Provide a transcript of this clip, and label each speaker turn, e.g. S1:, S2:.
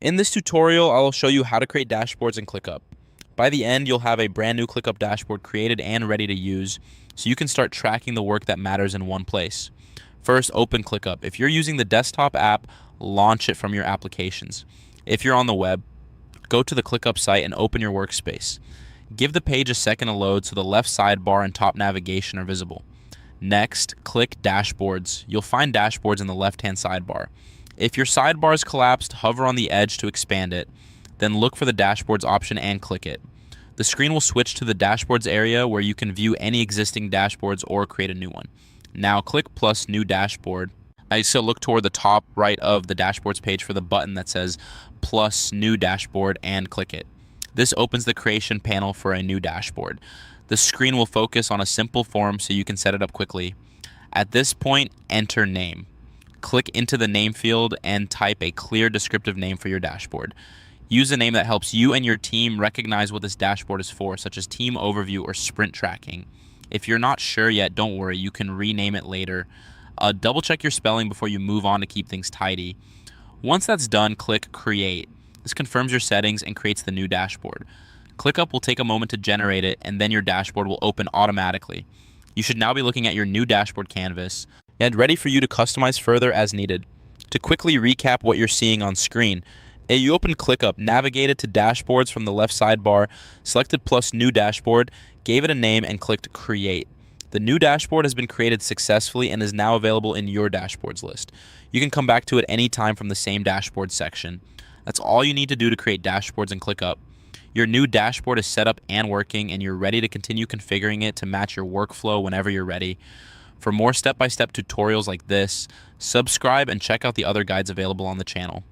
S1: In this tutorial, I'll show you how to create dashboards in ClickUp. By the end, you'll have a brand new ClickUp dashboard created and ready to use, so you can start tracking the work that matters in one place. First, open ClickUp. If you're using the desktop app, launch it from your applications. If you're on the web, go to the ClickUp site and open your workspace. Give the page a second to load so the left sidebar and top navigation are visible. Next, click Dashboards. You'll find dashboards in the left-hand sidebar. If your sidebar is collapsed, hover on the edge to expand it, then look for the Dashboards option and click it. The screen will switch to the Dashboards area where you can view any existing dashboards or create a new one. Now click plus New Dashboard. Now you still look toward the top right of the Dashboards page for the button that says plus New Dashboard and click it. This opens the creation panel for a new dashboard. The screen will focus on a simple form so you can set it up quickly. At this point, enter name. Click into the name field and type a clear descriptive name for your dashboard. Use a name that helps you and your team recognize what this dashboard is for, such as team overview or sprint tracking. If you're not sure yet, don't worry, you can rename it later. Double check your spelling before you move on to keep things tidy. Once that's done, click create. This confirms your settings and creates the new dashboard. ClickUp will take a moment to generate it, and then your dashboard will open automatically. You should now be looking at your new dashboard canvas and ready for you to customize further as needed. To quickly recap what you're seeing on screen, you opened ClickUp, navigated to dashboards from the left sidebar, selected plus new dashboard, gave it a name, and clicked create. The new dashboard has been created successfully and is now available in your dashboards list. You can come back to it anytime from the same dashboard section. That's all you need to do to create dashboards in ClickUp. Your new dashboard is set up and working, and you're ready to continue configuring it to match your workflow whenever you're ready. For more step-by-step tutorials like this, subscribe and check out the other guides available on the channel.